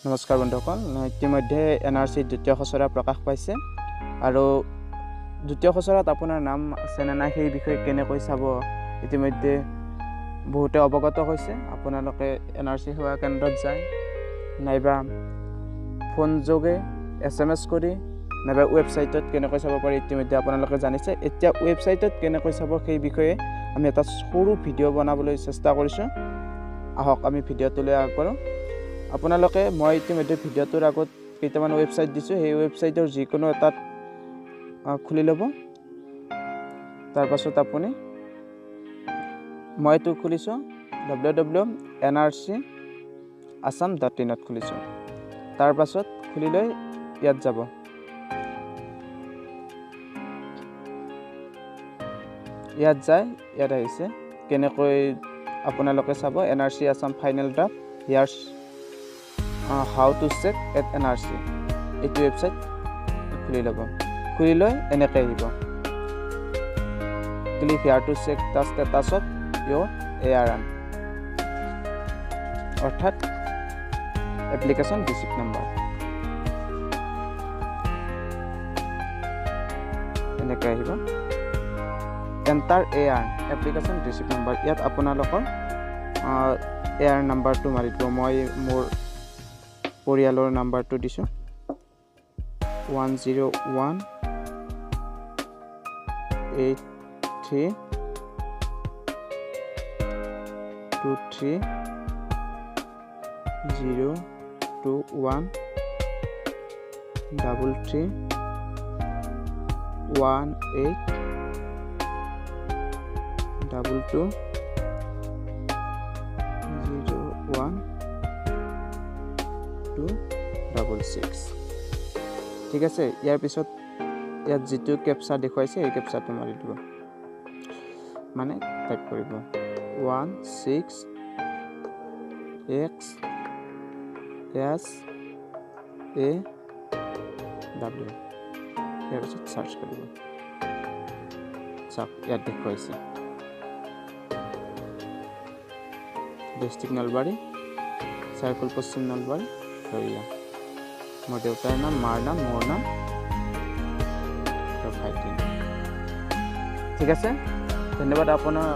নমস্কাৰ বন্ধুসকল, ইতিমধ্যে NRC দ্বিতীয় খচৰা প্ৰকাশ পাইছে আৰু দ্বিতীয় খচৰাত আপোনাৰ নাম আছে নে নাই সেই বিষয়ে কেনেকৈ চাব ইতিমধ্যে বহুতে অৱগত হৈছে। আপোনালোকে NRC সেৱা কেন্দ্ৰত যায় নাইবা ফোন যোগে SMS কৰি নাইবা ৱেবছাইটত কেনেকৈ চাব পাৰি ইতিমধ্যে আপোনালোকে জানিছে। এতিয়া ৱেবছাইটত কেনেকৈ চাব সেই বিষয়ে আমি এটা সৰু ভিডিঅ' বনাবলৈ চেষ্টা কৰিছোঁ। আহক আমি ভিডিঅ'টোলৈ আগবাঢ়ো। আপোনালোকে মই ইতিমধ্যে ভিডিঅ'টোৰ আগত কেইটামান ৱেবছাইট দিছোঁ, সেই ৱেবছাইটৰ যিকোনো এটাত খুলি ল'ব। তাৰ পাছত আপুনি মই এইটো খুলিছোঁ www.nrc.assam.in খুলিছোঁ। তাৰ পাছত খুলি লৈ ইয়াত যাব। ইয়াত যায়, ইয়াত আহিছে কেনেকৈ আপোনালোকে চাব NRC Assam final draft here's how to check at NRC। এইটো ৱেবছাইট খুলি ল'ব। খুলি লৈ এনেকৈ আহিব, click here to check the status of your ARN, অৰ্থাৎ এপ্লিকেশ্যন ৰিচিপ্ট নাম্বাৰ। এনেকৈ আহিব, enter ARN application receipt number. ইয়াত আপোনালোকৰ ARN নাম্বাৰটো মাৰি দিব। মই মোৰ পৰিয়ালৰ নাম্বাৰটো দিছোঁ 18323022166। ঠিক আছে। ইয়াৰ পিছত ইয়াত যিটো কেপচা দেখুৱাইছে এই কেপচাটো মাৰি দিব, মানে টাইপ কৰিব 16XSAW। ইয়াৰ পিছত চাৰ্চ কৰিব। চাওক ইয়াত দেখুৱাইছে ডিষ্ট্ৰিক্ট নলবাৰী, চাৰ্কল পশ্চিম নলবাৰী, ধৰিয়া। মোৰ দেউতাৰ নাম, মাৰ নাম, মোৰ নাম, ভাইটিৰ নাম। ঠিক আছে, ধন্যবাদ। আপোনাৰ